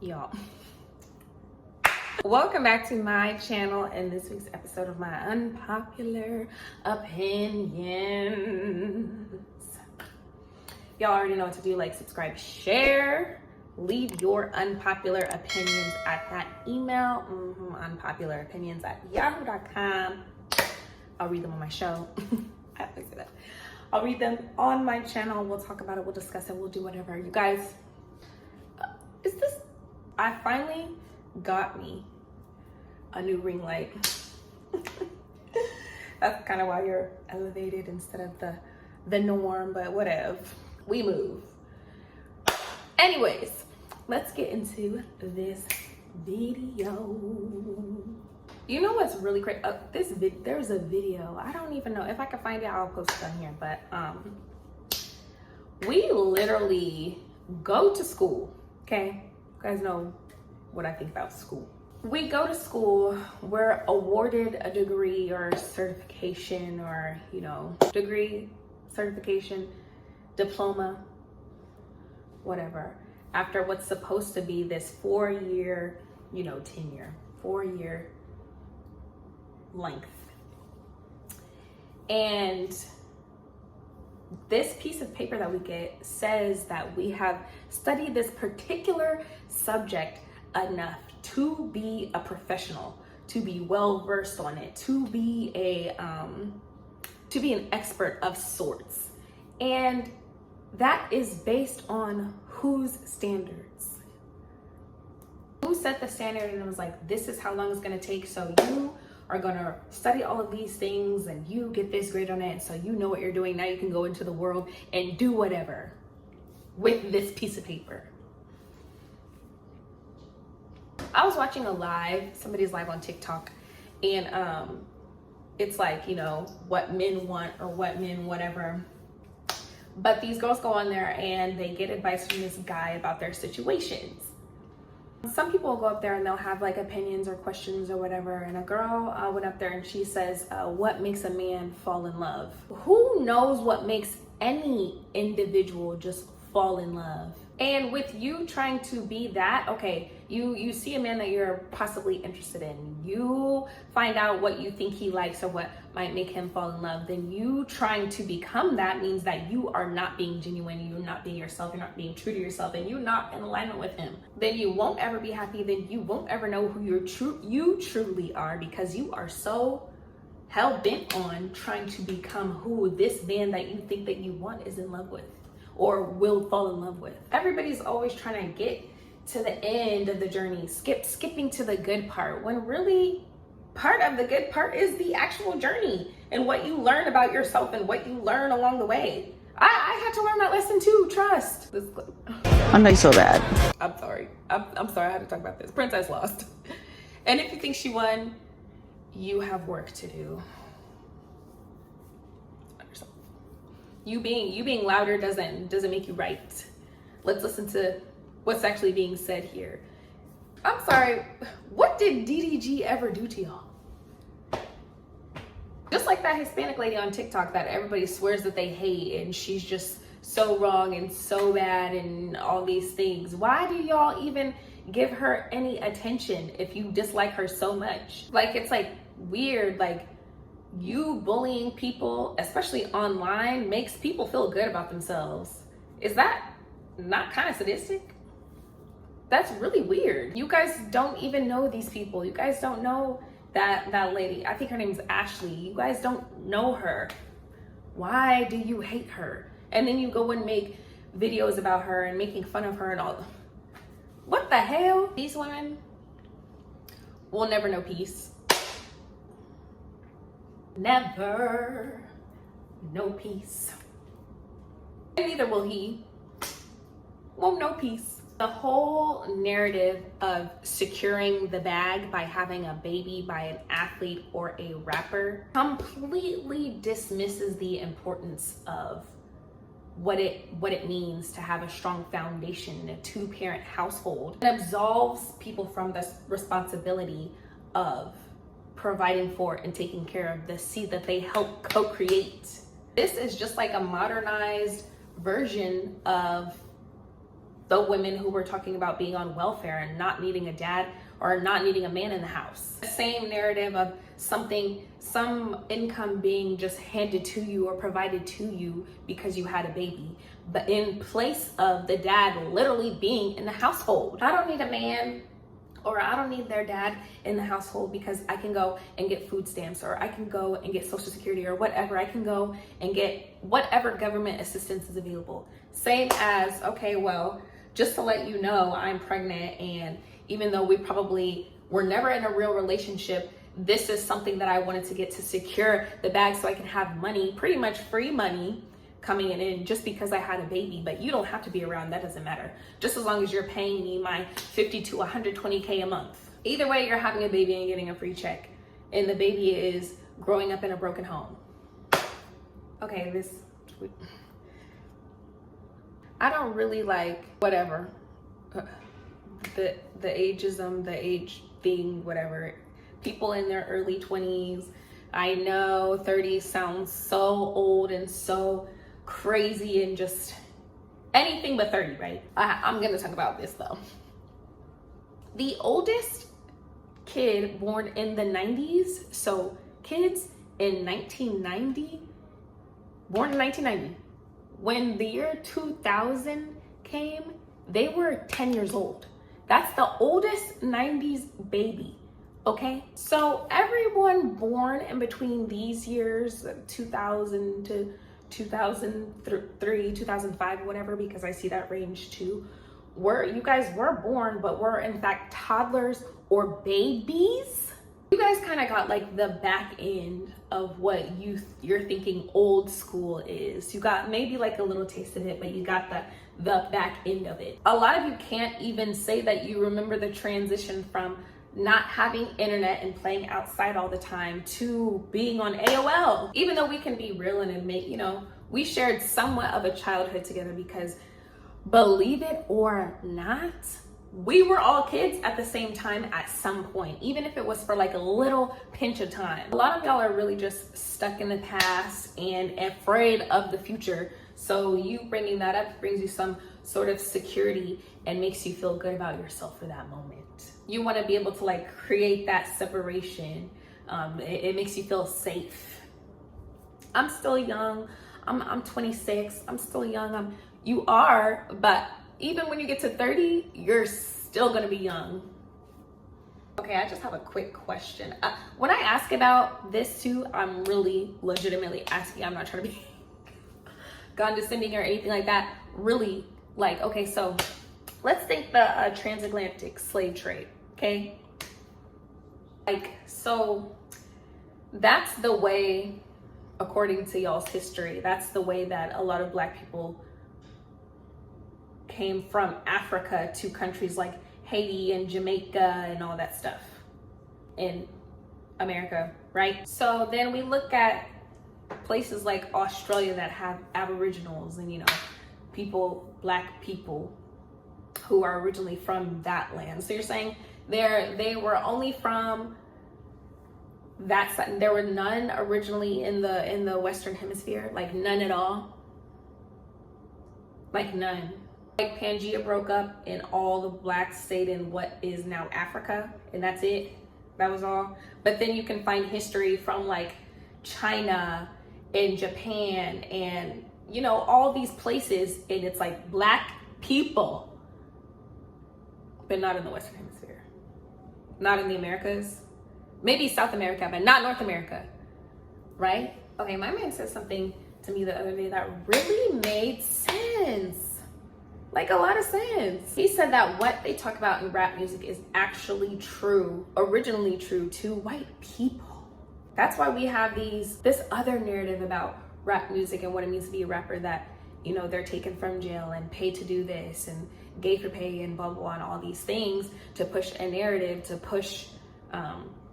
y'all. Welcome back to my channel and this week's episode of my unpopular opinions. Y'all already know what to do. Like, subscribe, share, leave your unpopular opinions at that email, unpopularopinions@yahoo.com. I'll read them on my show. I always say that. I'll read them on my channel. We'll talk about it, we'll discuss it, we'll do whatever. You guys, I finally got me a new ring light. That's kind of why you're elevated instead of the norm, but whatever. We move. Anyways, let's get into this video. You know what's really great? There's a video. I don't even know if I can find it. I'll post it on here. But we literally go to school. Okay, you guys know what I think about school. We go to school. We're awarded a degree or certification, or degree, certification, diploma, whatever. After what's supposed to be this 4-year, tenure, 4-year length. And this piece of paper that we get says that we have studied this particular subject enough to be a professional, to be well versed on it, to be an expert of sorts. And that is based on whose standards? Who set the standard and was like, this is how long it's gonna take, so you are gonna study all of these things and you get this grade on it, so you know what you're doing. Now you can go into the world and do whatever with this piece of paper. I was watching somebody's live on TikTok, and it's like, what men want or what men whatever. But these girls go on there and they get advice from this guy about their situations. Some people will go up there and they'll have like opinions or questions or whatever. And a girl went up there and she says, what makes a man fall in love? Who knows what makes any individual just fall in love? And with you trying to be that, okay, you see a man that you're possibly interested in, you find out what you think he likes or what might make him fall in love, then you trying to become that means that you are not being genuine, you're not being yourself, you're not being true to yourself, and you're not in alignment with him. Then you won't ever be happy, then you won't ever know who you truly are, because you are so hell-bent on trying to become who this man that you think that you want is in love with or will fall in love with. Everybody's always trying to get to the end of the journey, skipping to the good part, when really part of the good part is the actual journey and what you learn about yourself and what you learn along the way. I had to learn that lesson too, trust. I'm not so bad. I'm sorry. I'm sorry I had to talk about this. Princess lost. And if you think she won, you have work to do. You being louder doesn't make you right. Let's listen to what's actually being said here. I'm sorry, what did DDG ever do to y'all? Just like that Hispanic lady on TikTok that everybody swears that they hate, and she's just so wrong and so bad and all these things. Why do y'all even give her any attention if you dislike her so much? Like, it's like weird, like, you bullying people, especially online, makes people feel good about themselves. Is that not kind of sadistic? That's really weird. You guys don't even know these people. You guys don't know that lady. I think her name's Ashley. You guys don't know her. Why do you hate her? And then you go and make videos about her and making fun of her and all. What the hell? These women will never know peace. Never know peace. And neither will he. Won't know peace. The whole narrative of securing the bag by having a baby by an athlete or a rapper completely dismisses the importance of what it means to have a strong foundation in a 2-parent household. It absolves people from the responsibility of providing for and taking care of the seed that they help co-create. This is just like a modernized version of the women who were talking about being on welfare and not needing a dad or not needing a man in the house. The same narrative of some income being just handed to you or provided to you because you had a baby, but in place of the dad literally being in the household. I don't need a man, or I don't need their dad in the household because I can go and get food stamps, or I can go and get Social Security, or whatever. I can go and get whatever government assistance is available. Same as, okay, well, just to let you know, I'm pregnant, and even though we probably were never in a real relationship, this is something that I wanted to get to secure the bag so I can have money, pretty much free money, coming in just because I had a baby. But you don't have to be around, that doesn't matter. Just as long as you're paying me my 50 to 120K a month. Either way, you're having a baby and getting a free check, and the baby is growing up in a broken home. Okay, I don't really like whatever, the ageism, the age thing, whatever. People in their early 20s, I know 30 sounds so old and so crazy and just anything but 30, right? I'm gonna talk about this though. The oldest kid born in the 90s, so kids in 1990, born in 1990, when the year 2000 came, they were 10 years old. That's the oldest 90s baby. Okay, so everyone born in between these years, 2000 to 2003, 2005, whatever, because I see that range too, you guys were born, but were in fact toddlers or babies. You guys kind of got like the back end of what you're thinking old school is. You got maybe like a little taste of it, but you got the back end of it. A lot of you can't even say that you remember the transition from not having internet and playing outside all the time to being on AOL. Even though we can be real and admit, we shared somewhat of a childhood together, because believe it or not, we were all kids at the same time at some point, even if it was for like a little pinch of time. A lot of y'all are really just stuck in the past and afraid of the future. So you bringing that up brings you some sort of security and makes you feel good about yourself for that moment. You want to be able to like create that separation. It makes you feel safe. I'm still young. I'm 26. I'm still young. You are, but even when you get to 30, you're still going to be young. Okay, I just have a quick question. When I ask about this too, I'm really legitimately asking. I'm not trying to be condescending or anything like that. Really, like, okay, so let's think the transatlantic slave trade, okay? Like, so that's the way, according to y'all's history, that's the way that a lot of Black people came from Africa to countries like Haiti and Jamaica and all that stuff in America, right? So then we look at places like Australia that have Aboriginals and, Black people who are originally from that land. So you're saying they were only from that side. There were none originally in the Western Hemisphere, like none at all, like none. Like Pangea broke up and all the Blacks stayed in what is now Africa, and that's it. That was all. But then you can find history from like China and Japan and all these places, and it's like Black people, but not in the Western Hemisphere, not in the Americas, maybe South America, but not North America, right? Okay, my man said something to me the other day that really made sense. Like a lot of sense. He said that what they talk about in rap music is actually true, originally true to white people. That's why we have this other narrative about rap music and what it means to be a rapper, that, they're taken from jail and paid to do this and gay for pay and blah, blah, blah, and all these things to push a narrative, to push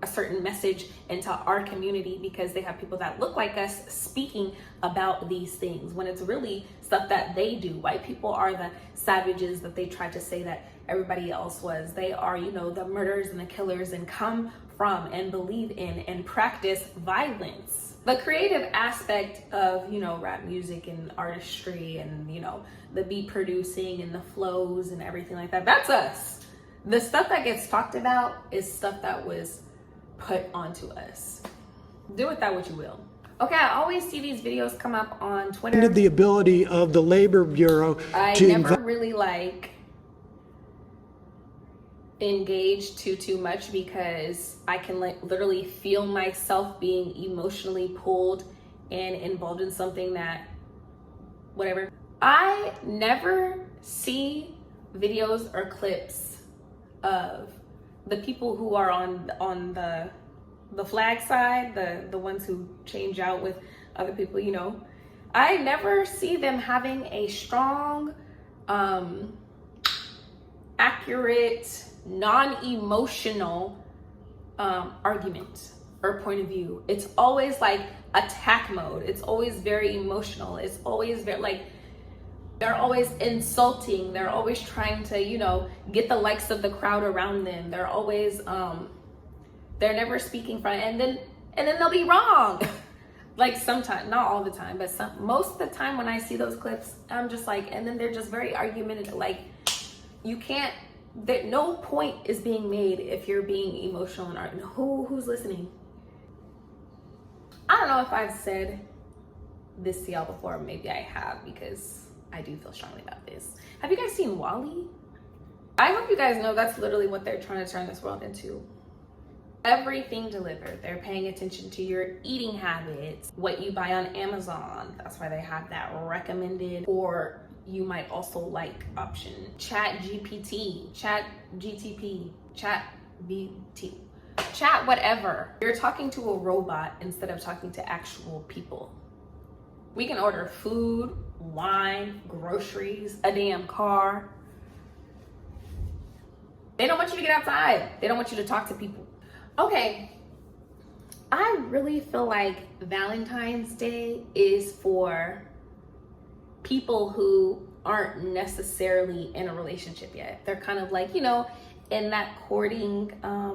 a certain message into our community, because they have people that look like us speaking about these things when it's really stuff that they do. White people are the savages that they tried to say that everybody else was. They are, the murderers and the killers, and come from and believe in and practice violence. The creative aspect of, you know, rap music and artistry and, you know, the beat producing and the flows and everything like that, that's us. The stuff that gets talked about is stuff that was put onto us. Do with that what you will. Okay, I always see these videos come up on Twitter. The ability of the Labor Bureau I to never really like engage too much because I can like literally feel myself being emotionally pulled and involved in something that whatever. I never see videos or clips of the people who are on the flag side, the ones who change out with other people, you know. I never see them having a strong, accurate, non-emotional argument or point of view. It's always like attack mode. It's always very emotional. It's always very like, they're always insulting. They're always trying to, you know, get the likes of the crowd around them. They're always, they're never speaking front, and then they'll be wrong. Like sometimes, not all the time, but most of the time when I see those clips, I'm just like, and then they're just very argumentative. Like you can't, no point is being made if you're being emotional and arguing. Who's listening? I don't know if I've said this to y'all before. Maybe I have, because I do feel strongly about this. Have you guys seen Wall-E? I hope you guys know that's literally what they're trying to turn this world into. Everything delivered. They're paying attention to your eating habits, what you buy on Amazon. That's why they have that recommended, or you might also like option. Chat GPT, Chat GTP, Chat BT, Chat whatever. You're talking to a robot instead of talking to actual people. We can order food, wine, groceries, a damn car. They don't want you to get outside. They don't want you to talk to people. Okay, I really feel like Valentine's Day is for people who aren't necessarily in a relationship yet. They're kind of like, you know, in that courting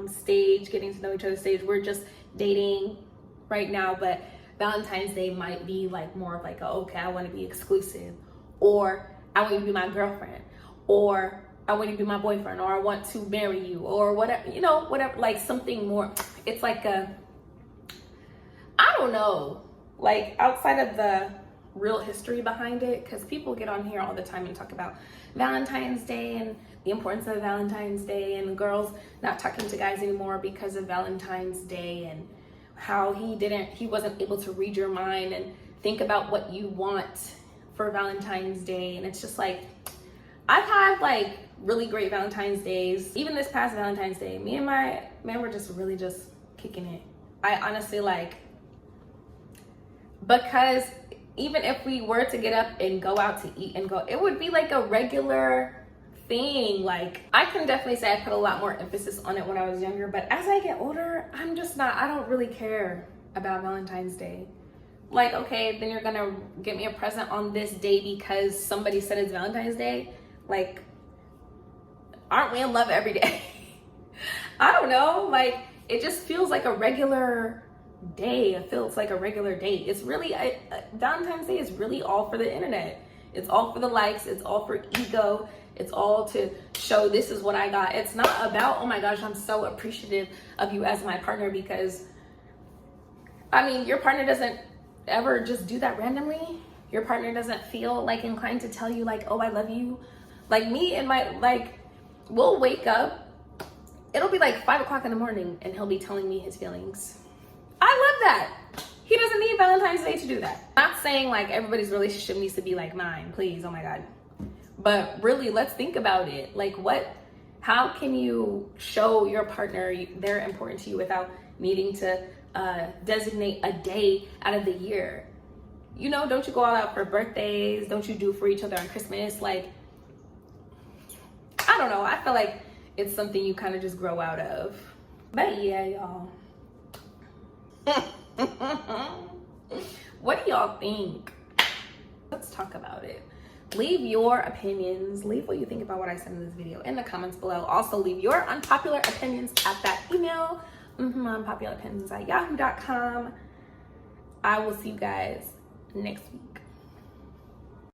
stage, getting to know each other stage. We're just dating right now, but Valentine's Day might be like more of like, okay, I want to be exclusive, or I want you to be my girlfriend, or I want you to be my boyfriend, or I want to marry you, or whatever, you know, whatever, like something more. It's like I don't know, like outside of the real history behind it, because people get on here all the time and talk about Valentine's Day and the importance of Valentine's Day and girls not talking to guys anymore because of Valentine's Day, and how he wasn't able to read your mind and think about what you want for Valentine's Day. And it's just like, I've had like really great Valentine's Days. Even this past Valentine's Day, me and my man were just really just kicking it. I honestly like, because even if we were to get up and go out to eat and go, it would be like a regular thing. Like I can definitely say I put a lot more emphasis on it when I was younger, but as I get older, I'm just not, I don't really care about Valentine's Day. Like, okay, then you're gonna get me a present on this day because somebody said it's Valentine's Day. Like, aren't we in love every day? I don't know, like it just feels like a regular day. It feels like a regular date. It's really, Valentine's Day is really all for the internet. It's all for the likes. It's all for ego. It's all to show this is what I got. It's not about, oh my gosh, I'm so appreciative of you as my partner, because I mean, your partner doesn't ever just do that randomly. Your partner doesn't feel like inclined to tell you like, oh, I love you. Like me and my, like, we'll wake up, it'll be like 5 o'clock in the morning and he'll be telling me his feelings. I love that. He doesn't need Valentine's Day to do that. Not saying like everybody's relationship needs to be like mine, please, oh my God. But really, let's think about it. Like how can you show your partner they're important to you without needing to designate a day out of the year? You know, don't you go all out for birthdays? Don't you do for each other on Christmas? Like, I don't know. I feel like it's something you kind of just grow out of. But yeah, y'all. What do y'all think? Let's talk about it. Leave your opinions. Leave what you think about what I said in this video in the comments below. Also, leave your unpopular opinions at that email, MhmUnpopularOpinions@yahoo.com. I will see you guys next week.